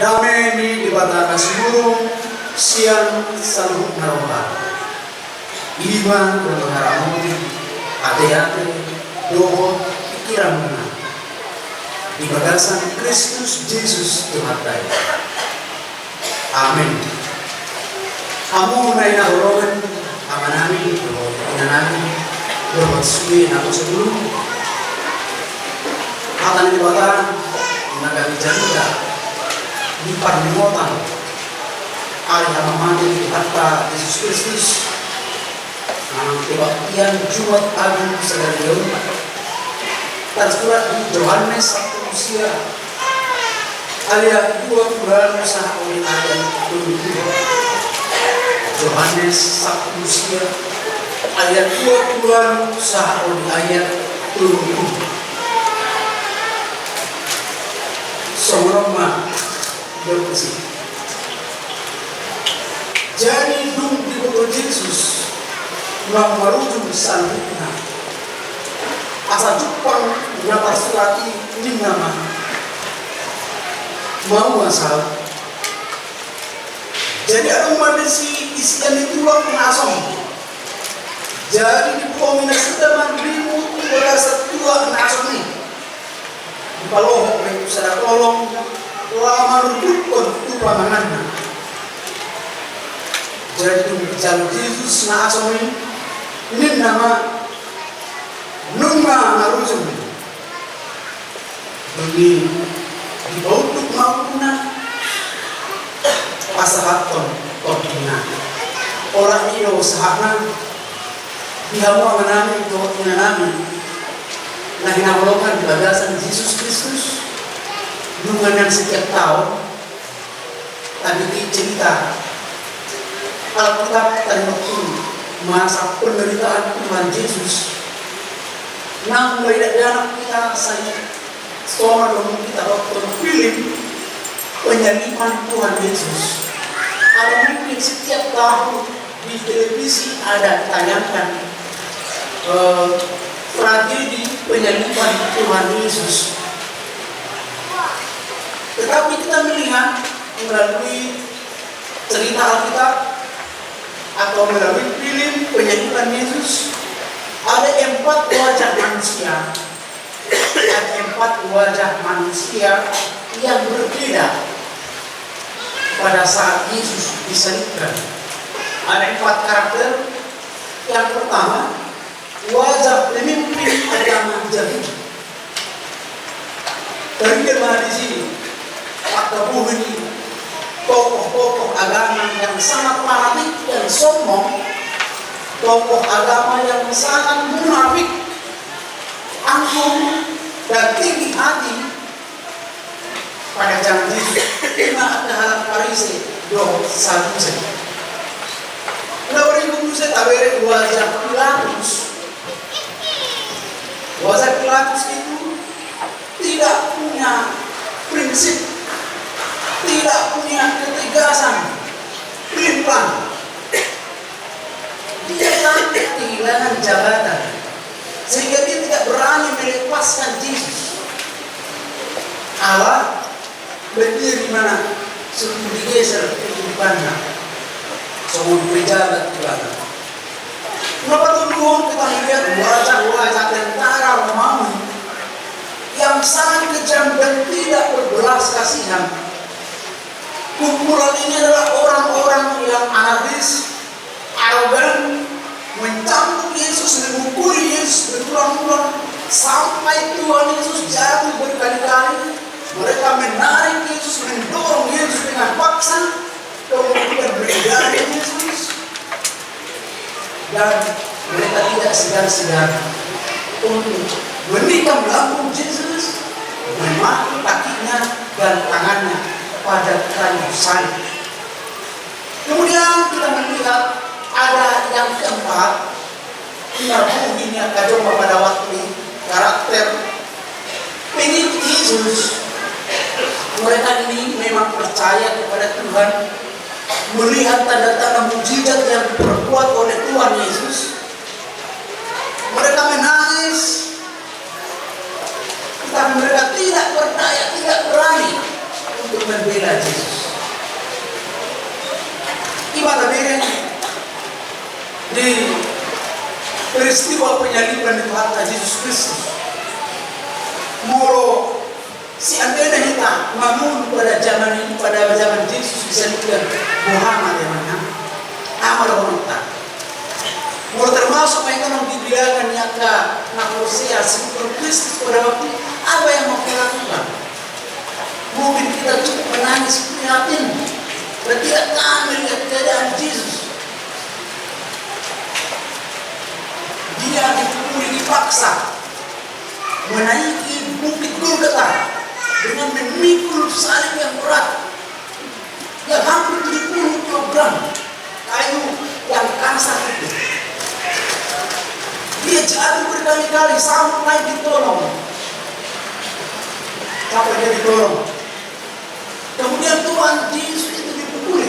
Damai ni dibatasi seluruh siang selalu naroba. Iman dan haramu, hati-hati, doa, pikiran mana. Di bagasan Kristus Yesus Tuhan kita. Amin. Kamu naik naroban, amanami, inanami, bermaksud aku sebelum. Akan dibatan, naga bijak di permohonan hari mati harta Yesus Kristus kebaktian Jumat Agung Segala tersurat di Yohanes 1 usia ayat 2 bulan usaha oleh ayat 22. Yohanes 1 usia ayat 2 bulan usaha oleh ayat 22. Somroma berkesi. Jadi dum di bawah Yesus yang merujuk salibnya. Asa Jepang dapat surati di nama mau asal. Jadi ada manusia isian itu lah penasong. Jadi di pomina sudah mandirimu berasa tua nasong ni. Di palohok itu sudah tolong. Lama rukun itu panganannya. Jadi jalan Yesus na asal ini nama nunga narusum. Ini di bawah tu maupuna pasahaton kodina. Orang ini usahana dihawa menami doa menami. Nah hinabolokan di bagasan Yesus Kristus. Dengan setiap tahun tadi cerita Alkitab tadi waktu masa penderitaan Tuhan Yesus. Nah mulai dari anak kita saya seorang dong kita waktu film penyaliban Tuhan Yesus. Ada mungkin setiap tahun di televisi ada ditayangkan tragedi penyaliban Tuhan Yesus. Tetapi kita melihat melalui cerita Alkitab atau melalui film penyaliban Yesus ada 4 wajah manusia. Ada 4 wajah manusia yang berbeda pada saat Yesus disalibkan. Ada 4 karakter. Yang pertama, wajah pemimpin agama Yahudi. Terjemah di sini. Atau buhuni tokoh-tokoh agama yang sangat fanatik dan sombong, tokoh agama yang sangat munafik, angkuh dan tinggi hati pada zaman Yesus. Lima adalah Farisi, doh Sadusi. Lalu ibu saya tabere wajah Pilatus. Wajah Pilatus itu tidak punya prinsip. Tidak punya ketegasan, pelin-pelan. Dia takut kehilangan jabatan, sehingga dia tidak berani melepaskan Yesus. Allah berdiri mana sebelum digeser kehidupannya, sebelum pejabat belakang. Kenapa dulu kita melihat wajah-wajah tentara Romawi yang sangat kejam dan tidak berbelas kasihan? Kumpulan ini adalah orang-orang yang anarkis, arogan, mencambuk Yesus, memukuli Yesus berulang-ulang sampai Tuhan Yesus jatuh berkali-kali. Mereka menarik Yesus, mendorong Yesus dengan paksa, kemudian berjalan Yesus, dan mereka tidak segan-segan untuk menikam lambung Yesus, memaki kakinya dan tangannya pada kayu salib. Kemudian kita melihat ada yang keempat, ini akan pada waktu karakter pengikut Yesus. Mereka ini memang percaya kepada Tuhan, melihat tanda-tanda mujizat yang diperbuat oleh Tuhan Yesus. Mereka menangis, tetapi mereka tidak berdaya, tidak berani untuk untuk membela Yesus. Gimana bedanya di peristiwa penyaliban Tuhan Yesus Kristus? Moro si antena kita mamun pada zaman ini, pada zaman Yesus disalibkan Muhammad yang mana amal wanita. Moro termasuk mereka yang dibilangkan nyata Nakosia sebelum Kristus pada waktu apa yang mau kita lakukan? Mungkin kita cukup menangis prihatin dan tidak tahan melihat keadaan Yesus. Dia dipukuli dipaksa menaiki bukit Golgota dengan memikul salib yang berat yang hampir 70 kilogram kayu yang kasar itu. Dia jatuh berkali-kali sampai ditolong. Sampai dia ditolong. Kemudian Tuhan Yesus itu dipukuli.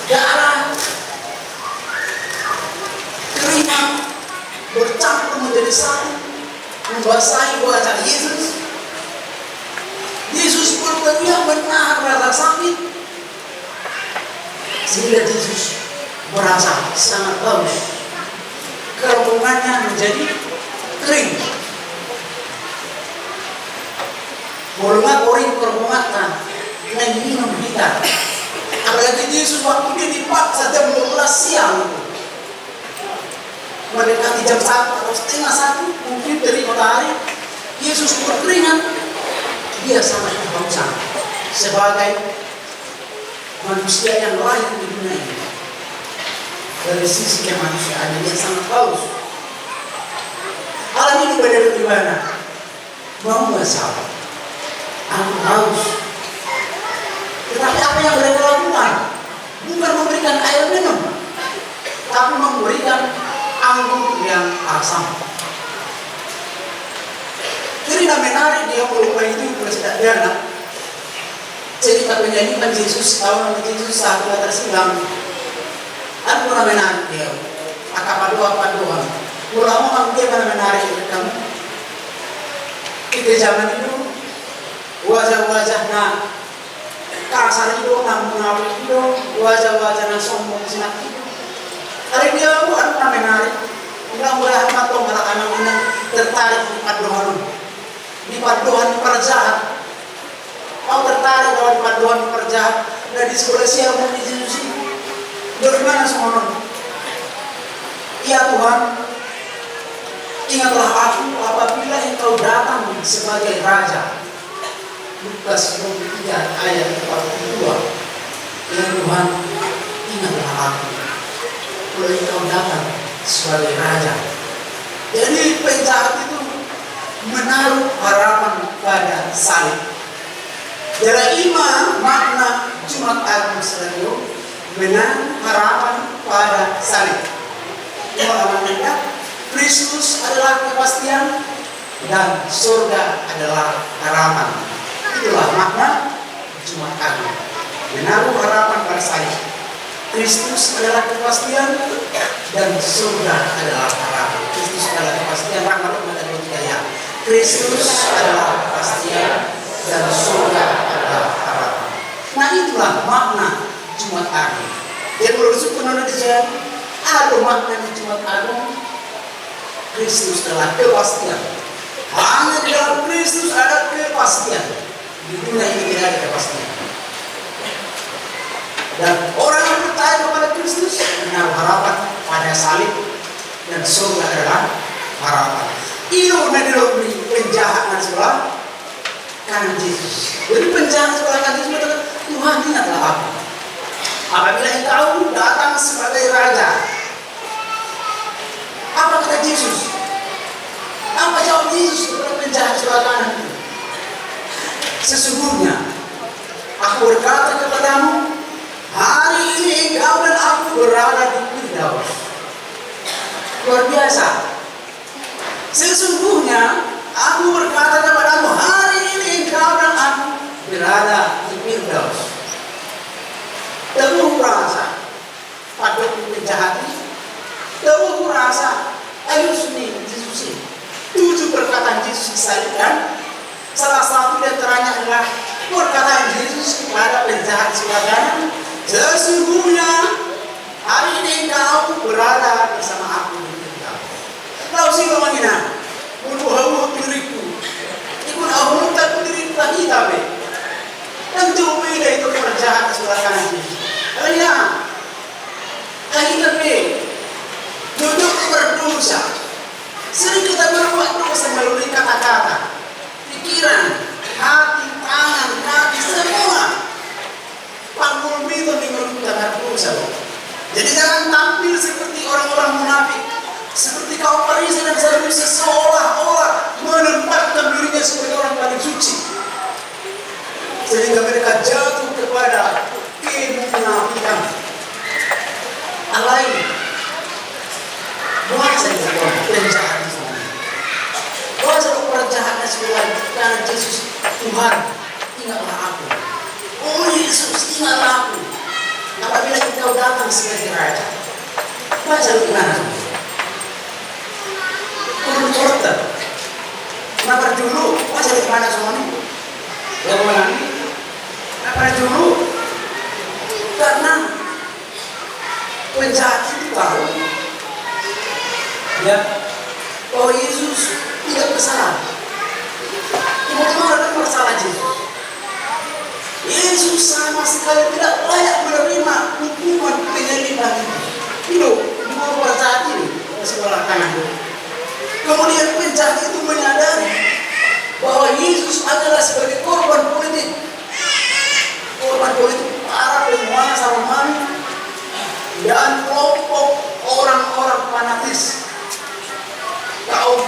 Darah keringat bercampur menjadi satu, membasahi wajah Yesus. Yesus berteriak menahan rasa sakit, sehingga Yesus merasa sangat haus. Kerongkongannya menjadi kering. Bolongan koring kerongkongan dan minum kita. Apalagi Yesus waktu dia dipaksa jam 12 siang itu, mendekati jam 1 atau setengah 1 mungkin dari matahari, Yesus berkeringat. Dia sangat kehausan sebagai manusia yang lahir di dunia ini. Dari sisi kemanusiaan dia sangat haus. Hal ini berbeda di mana? Mau masalah. Aku haus. Tetapi apa yang mereka lakukan? Bukan memberikan air minum, tapi memberikan anggur yang asam. Cerita menarik dia melupa itu sederhana. Cerita penyanyian Yesus tahun Yesus saat dia tersilam. Ada pernah menarik dia. Akapadoa. Ulama dia pernah menarik kamu. Kita zaman itu wajah-wajahnya kasar itu, namun itu wajah-wajahnya sombong sinak itu. Hari dia pernah menarik. Mudah-mudahan matong anak-anak ini tertarik di paduan. Di paduan perjahat. Kau tertarik kalau di paduan perjahat. Dan di sekolah siapa di Yesus ini? Bagaimana semua? Ya Tuhan, ingatlah aku apabila Engkau datang sebagai Raja. Lukas 23 ayat 42. Ya Tuhan, ingatlah aku kalau Engkau datang sebagai Raja. Jadi penjahat itu menaruh harapan pada salib. Jadi imam makna Jumat Agung selalu menaruh harapan pada salib. Maknanya Kristus adalah kepastian dan surga adalah harapan. Itulah makna Jumat Agung. Menaruh harapan pada salib. Kristus adalah kepastian dan surga adalah harapan. Kristus adalah kepastian, rahmat dan hidayah. Kristus adalah kepastian dan surga adalah harapan. Nah itulah makna Jumat Agung. Yang bersyukur Indonesia ada makna di Jumat Agung. Kristus adalah kepastian. Hanya di dalam Kristus ada kepastian. Di dunia ini tidak ada kepastian. Dan orang yang percaya kepada Kristus menaruh harapan pada salib dan surga adalah harapan. Itu menurut penjahat dan sebelah kanan Yesus. Jadi penjahat sebelah kanan Yesus berkata, Tuhan ingatlah aku. Apabila Engkau datang sebagai Raja. Apa kata Yesus? Apa jawab Yesus kepada penjahat sebelah kanan itu? Sesungguhnya aku berkata kepadamu, hari ini engkau dan aku berada di Firdaus. Luar biasa. Sesungguhnya aku berkata kepadamu, hari ini engkau dan aku berada di Firdaus. Temuh rasa pada penjahat ini. Temuh rasa Yesus ini. 7 perkataan Yesus disalibkan. Salah satu di antaranya adalah Perkataan Yesus kepada penjahat sebelah kanan, sesungguhnya hari ini kau berada bersama aku di surga. Kau sih ngomongin Muruh diriku, ikut aku tak diri lagi tapi tentu beda itu penjahat sebelah kanan Yesus. Kalian, tapi duduk berdosa. Sering kita berbuat dosa melalui kata-kata, pikiran, hati, tangan, kaki, semua. Panggul itu di mulut kita berdosa. Jadi jangan tampil seperti orang-orang munafik, seperti kaum Farisi dan Sadusi seolah-olah menempatkan dirinya sebagai orang paling suci, sehingga mereka jatuh kepada kemunafikan. Alai, buat saja penjahat itu. Buat saja penjahatnya sebelah kanan Yesus. Tuhan, ingatlah aku. Oh Yesus, ingatlah aku. Apabila engkau datang sebagai raja, baca gimana? Turun korban. Kenapa dulu? Baca gimana semuanya? Ya kemana? Kenapa dulu? Karena penjahat itu tahu, ya, bahwa Yesus tidak bersalah. Cuma ada masalah Yesus. Yesus sama sekali tidak layak menerima hukuman penyaliban itu. Dua penjahat ini sebelah kanan. Kemudian penjahat itu menyadari bahwa Yesus adalah sebagai korban politik para penguasa Romawi dan kelompok orang-orang fanatis, kaum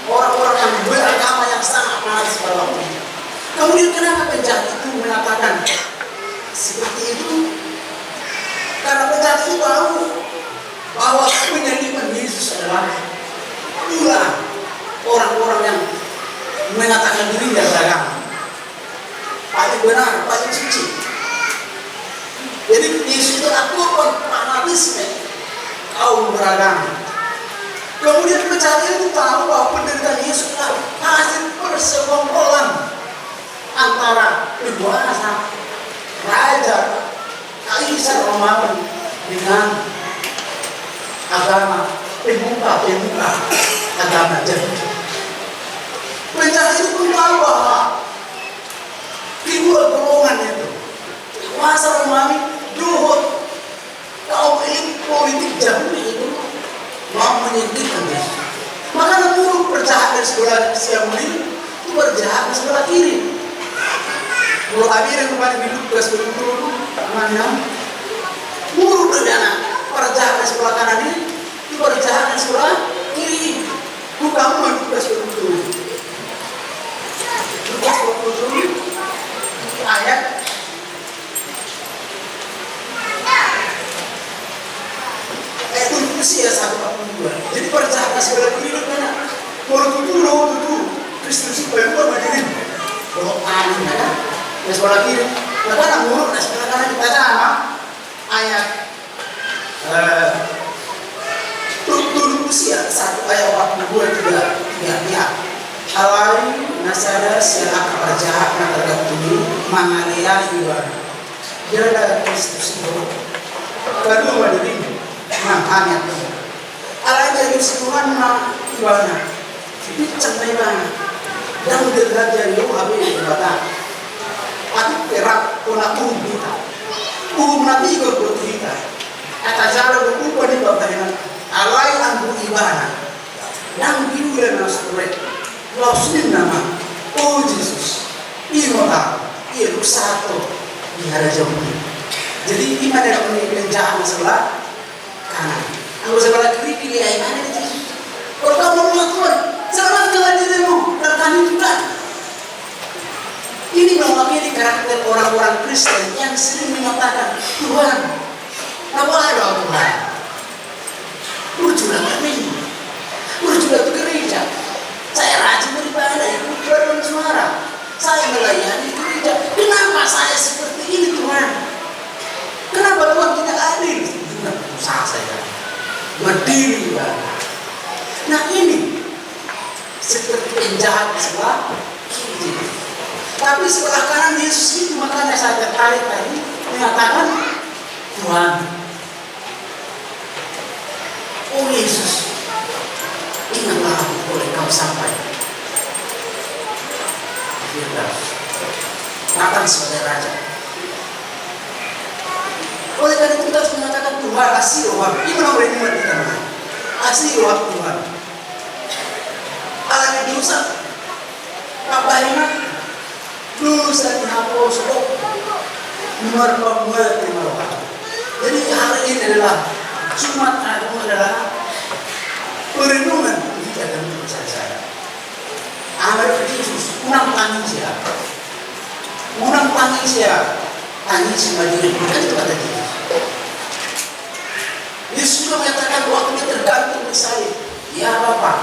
orang-orang yang beragama yang sangat fanatis pada waktu itu. Kemudian kenapa penjahat itu mengatakan seperti itu? Karena penjahat itu tahu bahwa penyaliban Yesus adalah pula orang-orang yang mengatakan dirinya beragama paling benar, paling suci. Jadi Yesus itu korban fanatisme kaum beragama. Kemudian penjahat itu tahu bahwa penderitaan Yesus adalah hasil persekongkolan antara penguasa raja kaisar Romawi dengan agama pemuka agama Yahudi. Penjahat itu pun tahu bahwa kedua golongan itu, penguasa Romawi, Yahudi, kaum elit politik Yahudi itu mau menyingkirkan Yesus. Maka mulut berjahat dari sebelah siang ini, itu berjahat di sebelah kiri. Kalau tadi yang kemarin hidup ke sebelah dulu, mana? Mulut berdana berjahat di sebelah kanan ini, itu berjahat di sebelah kiri. Bukan mulut ke sebelah dulu. Lukas 27 ayat usia 142. Jadi percaya sebelah kiri dan kanan. Kalau tujuh Kristus itu baru berdiri. Kalau kanan kan, di sebelah kiri. Nah kan mulut di sebelah kanan kita sama ayat tujuh usia 1 ayat 42 tiga. Alai nasada siapa perjahat yang tergantung mengalihkan ibadah. Dia ada Kristus itu. Kedua berdiri. Makanya alai dari Tuhan ibadah. Itu sampai mana? Dan derajat itu habis ibadah. Aku perak kena kita. Nanti ikut kita. Kata cara berubah di bawah ini. Alai anggu ibadah. Dan biulah nasrul. Lausin nama, oh Yesus, inota, ia satu di hari jauh. Jadi iman yang menjaga sebelah kanan, aku sebelah kiri pilih iman itu Yesus. Kalau kamu melakukan, selamatkanlah dirimu dan kami juga. Ini mewakili karakter orang-orang Kristen yang sering mengatakan Tuhan, apa ada Tuhan? Berjuang kami, berjuang ke gereja. Saya rajin beribadah, ikut berdoa suara. Saya melayani gereja. Kenapa saya seperti ini Tuhan? Kenapa Tuhan tidak adil? Sudah berusaha saya berdiri ibadah. Nah ini seperti penjahat sebelah kiri. Tapi sebelah kanan Yesus itu, makanya saya tertarik tadi mengatakan Tuhan. Oh Yesus, ingatlah aku boleh kau sampai. Makan sebagai raja. Oleh karena itu kita harus mengatakan Tuhan, kasih roh. Ini menambah iman kita. Kasih roh Tuhan. Alat dosa. Apa ini? Dosa dihapus. Terima roh. Jadi hari ini adalah Jumat Agung adalah perenungan kita dan saya. Amal Yesus, unang tanging siya. Unang tanging siya. Tanging si Maria, bukan itu kata Yesus. Yesus juga mengatakan waktunya tergantung di saya. Ya Bapa,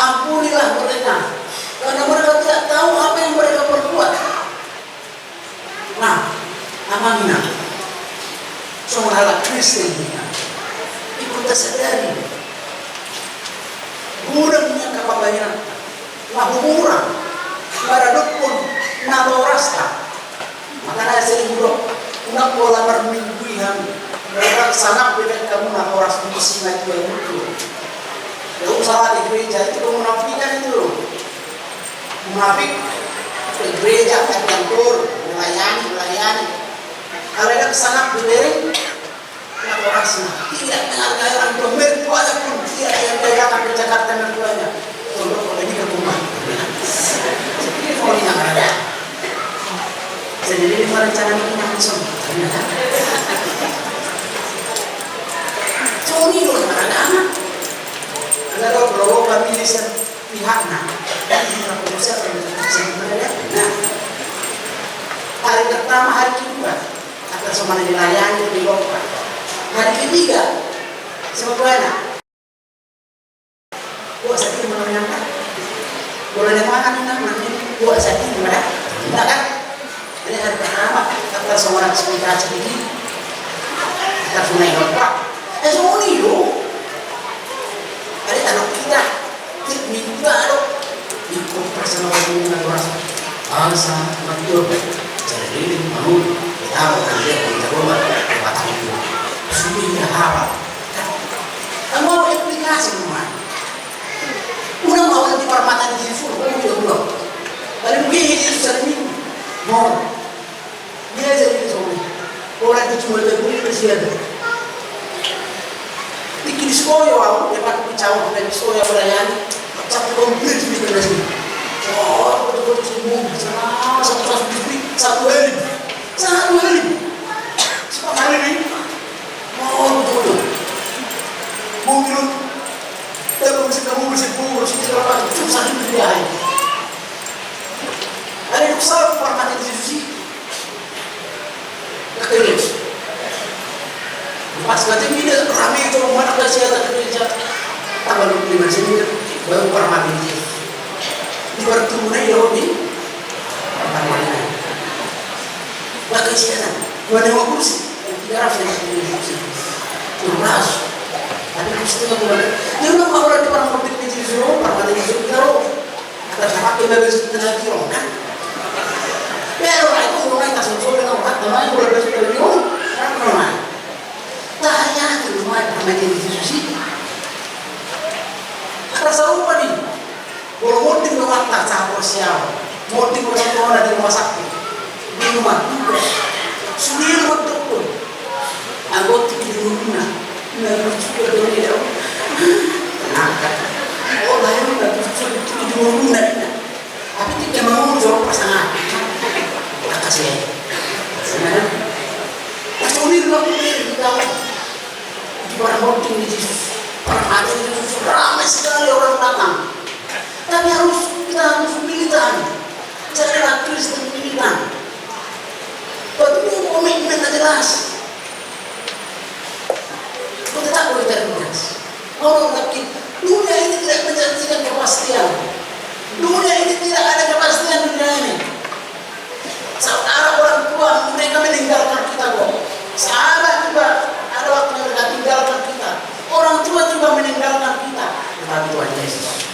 ampunilah mereka, karena mereka tidak tahu apa yang mereka perbuat. Nah, amanina, semua hal Kristen kita, ikut tersadari. Mudah menyangka papanya, murah, pada dukun, naborasta. Makanya sering buruk, nak pola bermingguihan, mereka sangat beda kamu naboras musik itu yang itu. Ya usaha di gereja itu kemunafikan itu, munafik ke gereja ke kantor melayani. Kalau ada sangat beda, naboras tidak menghargai orang tua, mertuanya pun tidak yang ke Jakarta mertuanya. Kalau ini ke rumah, ini mau ada. Jadi ini rencana ini langsung. Tony loh, anak-anak. Anda tahu kalau kami bisa pihaknya, dan kita proses sebenarnya. Nah, hari pertama, hari kedua, akan semua dilayani di Lombok. Hari ketiga, semuanya. Buat sakit mana? Boleh makan nanti. Buat sakit mana? Tidak kan? Jadi hari pertama kita semua sekitar sedikit kita sunai Lombok. Semua ini loh. Ada anak kita minta loh ikut bersama dengan orang bangsa betul. Jadi mau kita dia kita coba batang itu sudah apa? Kamu aplikasi semua. Udah mau di permatan di surga belum? Kalau begini Yesus sering mau dia jadi seorang orang itu cuma terbuli kesian. Bikin sekolah aku dapat bicara dan sekolah melayani satu komplit di sana sini. Oh betul-betul semua satu elim. Sebab hari ini oh betul-betul mobil kamu bersih segala macam susah dia. Ada yang besar permata di Yesus ini. Kekirim. Pas kata ini ramai itu mana kesehatan gereja. Tanggal 25 Desember baru permata di Yesus. Di pertemuan ini permata. Gak kesehatan. 250 kursi. 300 kursi. 12. Ada kursi 3 bulan. Dia udah mau di permata di Yesus. Permata di Yesus kita loh. Atas pakai bebas tenaga kilo kan. Pero itu orang yang susul dengan orang namanya boleh besok dari orang tanya ke rumah permainan institusi ada serupa nih kalau mau di rumah tak campur siapa mau di rumah di rumah sakit di rumah sendiri betul anggota di rumah nggak juga dong dia tenangkan oh lain nggak bisa di rumah tapi tidak mau jawab pasangan kasih sebenarnya kasih dulu kita di orang boarding di Yesus orang ada di Yesus ramai sekali orang datang tapi kita harus militan jadilah Kristen militan betul komitmen jelas kita tak boleh terbias orang yakin dunia ini tidak menjanjikan kepastian dunia ini tidak ada kepastian dunia ini. Saudara orang tua mereka meninggalkan kita kok. Sahabat juga ada waktu mereka tinggalkan kita. Orang tua juga meninggalkan kita. Tetapi Tuhan Yesus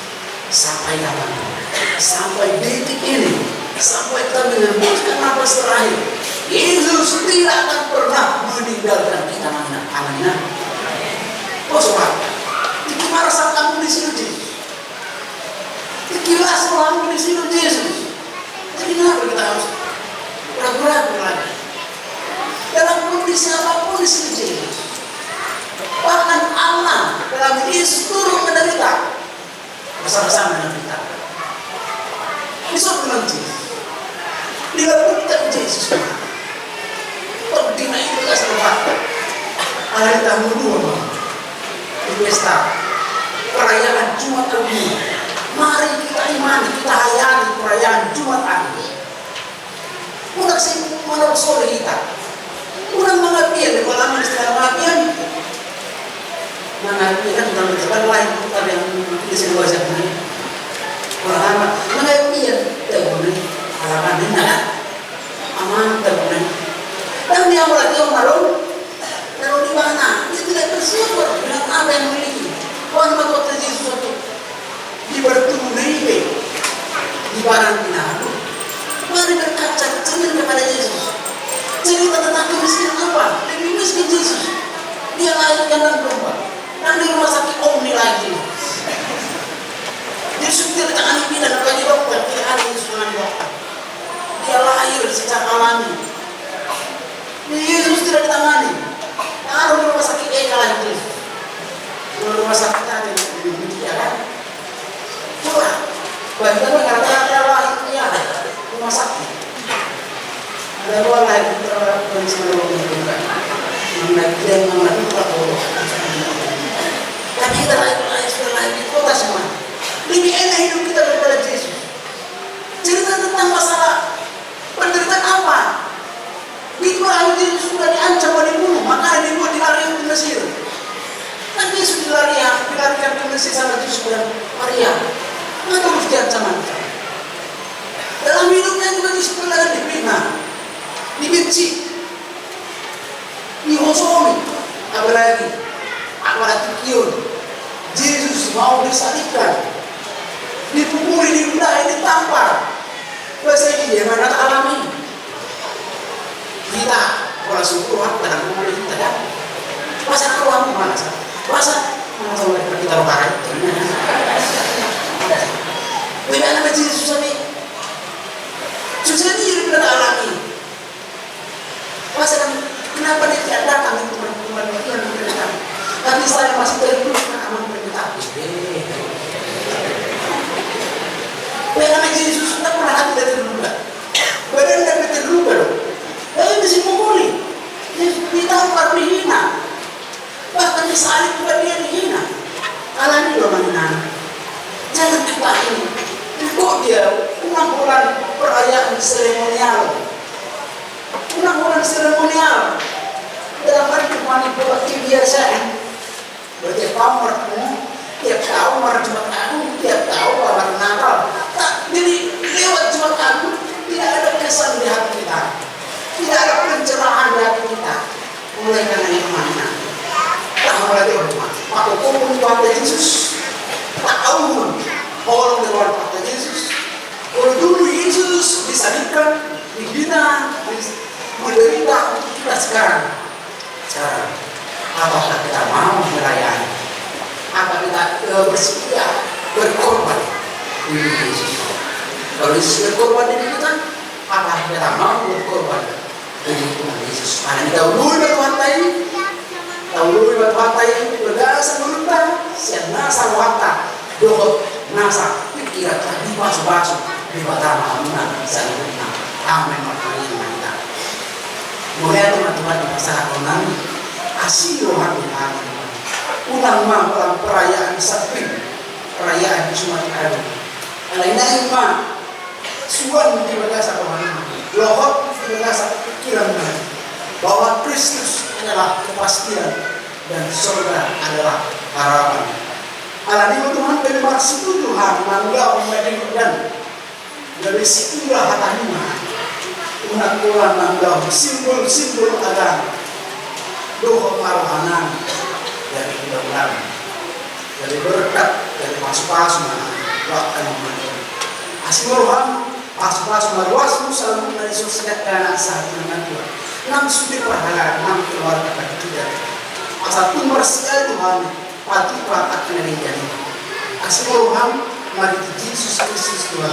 sampai kapan? Sampai detik ini sampai kita menyebutkan nafas terakhir. Yesus tidak akan pernah meninggalkan kita. Amin. Oh sobat, gimana saat kamu di sini Yesus? Gimana selama di sini Yesus? Jadi kenapa kita harus ragu-ragu lagi? Dalam kondisi apapun di sini Yesus. Bahkan Allah dalam Yesus turun menderita bersama-sama dengan kita. Yesus menanti. Dilakukan Yesus. Pembina itu tidak sempat. Hari tahun dua di pesta perayaan Jumat Agung. Mari kita imani, kita hayati perayaan Jumat Agung. Udah sih malam sore kita. Udah mengapian di malam istilah mengapian. Mengapian dalam depan lain kita yang di sini wajah ini. Orang amat mengapian teguh halaman ini kan aman teguh. Dan dia mulai malu. Lalu di mana? Dia tidak bersyukur dengan apa yang memiliki. Tuhan kota Yesus itu di bertemu Naibe di barang Pinado. Mari berkaca cermin kepada Yesus. Cerita tentang kemiskinan apa? Lebih miskin Yesus. Dia lahir kandang domba. Dan di rumah sakit Omni lagi. Yesus tidak ditangani bidan bagi dokter. Tidak ada Yesus dengan dokter. Dia lahir secara alami. Yesus tidak ditangani. Taruh di rumah sakit Eka lagi. Di rumah sakit tadi ya kan? Coba. Banyak kata-kata lahir ya rumah sakit. Ada dua lain terhadap kondisi menurut bukan. Mengenai mengenai Allah. Tapi kita lain di kota semua. Lebih enak hidup kita daripada Yesus. Cerita tentang masalah penderitaan apa? Itulah Yesus sudah diancam dan dibunuh, makanya dibuat dilarikan ke Mesir. Kan Yesus dilarikan ke Mesir sama Yesus dan Maria. Maka harus diancam. Dalam hidupnya juga Yesus pernah dihina, dibenci, dihosomi, apalagi kion. Yesus mau disalibkan, dipukuli, diludahi, ditampar. Bahasa ini dia mana tak alami. Kita kalau syukur dalam umur kita kan masa keluarmu mana sah masa sama kita rokaran beda nama Yesus susah nih jadi kita alami masa kenapa dia tidak datang itu teman-teman yang mereka tapi saya masih terus aman berkata beda nama Yesus tidak pernah hati dari terluka badan dari terluka loh. Disimuli, ditampar, dihina, bahkan disalib juga dia dihina. Alami loh mainan. Jangan kita ini. Kok dia ulang bulan perayaan seremonial, ulang bulan seremonial dalam arti manipulasi kebiasaan. Berarti kamar, tiap tahun marah Jumat Agung, tiap tahun marah Natal. Jadi lewat Jumat Agung tidak ada kesan di hati kita. Tidak ada pencerahan di hati kita. Mulai karena imannya. Tak mulai dari rumah. Maka kumpul pada Yesus. Tak tahu orang dengan pada Yesus. Kalau dulu Yesus disalibkan, dihina, menderita, kita sekarang. Apakah kita mau melayani? Apa kita bersedia berkorban di Yesus? Kalau Yesus berkorban di kita, apakah kita mau berkorban? Jadi Tuhan Yesus. Karena dahului batu hantai, berdasar menentang, siap nasa wata, dohot nasa, pikiran di basu-basu, di batama amunan, saya menang, amin makanya kita. Mulai teman-teman di masalah konami, asih rohan di hati. Ulang malam perayaan Sabtu, perayaan Jumat Agung. Lain-lain mah, suan di berdasar konami, lohot di berdasar pikiran bahwa Kristus adalah kepastian dan surga adalah harapan. Alani Tuhan dari maksud Tuhan manggau dan dari situlah hatanya unak-unak manggau simbol-simbol agama doa marohanan dari mudah-mudahan dari berkat dari masuk-masuk bahkan asimorohan pas-pas marwas musal na sosial dana sa dengan Tuhan nang sudah berhala nang keluarga kita asal tumbar sekali Tuhan pati pakat kenali jadi asal Tuhan mari Yesus Kristus Tuhan